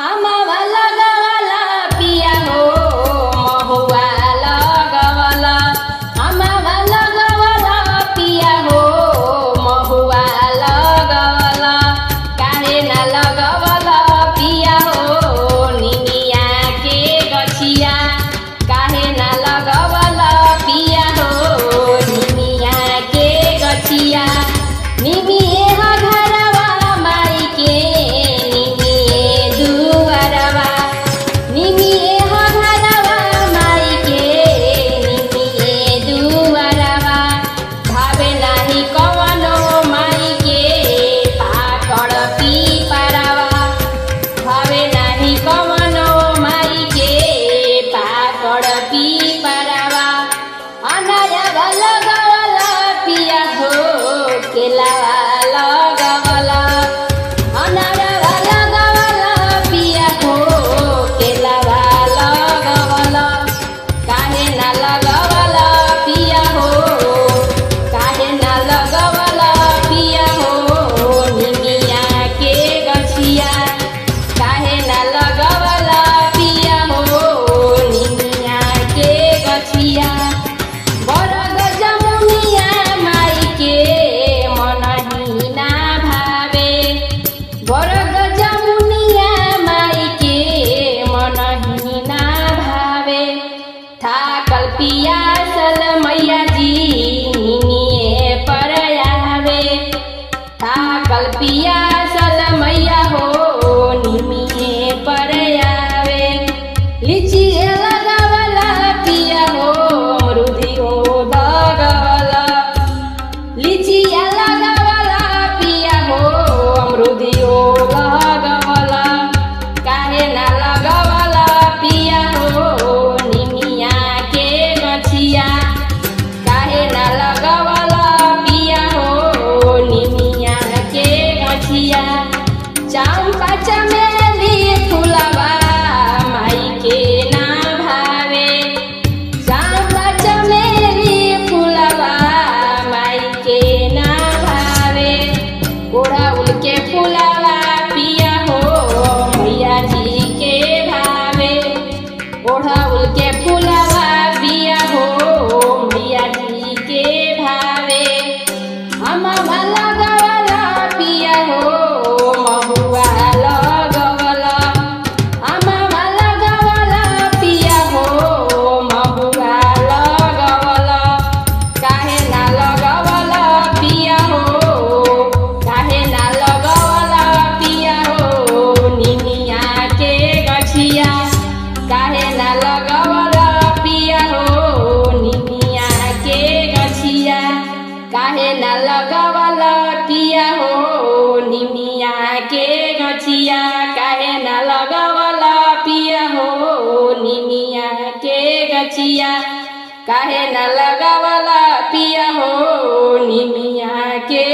अमावा लगवला पिया हो महुआ लगवला। अमावा लगवला पिया हो महुआ लगवला। काहे ना लगवला पिया हो निमिया के गछिया। काहे ना लगवला पिया हो निमिया के गछिया। निमिए घरवा माई के निमिए दुआरवा। निमिए घरवा माई के निमिए दुआरवा। भावे नाही कवनो माई के पाकड़ पीपरवा। भावे नाही कवनो माई के पाकड़ पीपरवा। अनारवा लगवला पिया हो केलावा लगवला। अनारवा लगवला पिया हो केलावा लगवला। काहे ना लगवला पिया हो। काहे ना लगवला पिया हो निमिया के गछिया। काहे ना लगवला पिया हो निमिया के गछिया। बरग जमुनिया माई के मनही ना भावे। बरग जमुनिया माई के मनही ना भावे। थाकल पियासल मैया जी निमिए पर आवे। थाकल पियासल मैया हो निमिए पर आवे। लीचिए लगवला पिया हो अमरुदियो लगवला। लीचिया लगवला पिया हो अमरुदियो लगवला। काहे ना लगवला पिया हो निमिया के गछिया। काहे ना लगवला पिया हो निमिया के गछिया। चंपा चमेली फुलवा माई के ना भावे। चंपा चमेली फुलवा माई के ना भावे। ओढ़ाउल के फुलवा पिया हो मैया जी के भावे। ओढ़ाउल के फुलवा पिया हो मैया जी के भावे। अमावा लगवला पिया हो महुआ लगवला। अमावा लगवला पिया हो महुआ लगवला। काहे ना लगवला पिया हो। काहे ना लगवला पिया हो निमिया के गछिया। काहे ना लगवला पिया हो निमिया के गछिया। काहे ना लगवला पिया हो निमिया के गछिया। काहे ना लगवला पिया हो निमिया के गछिया। काहे ना लगवला पिया हो निमिया के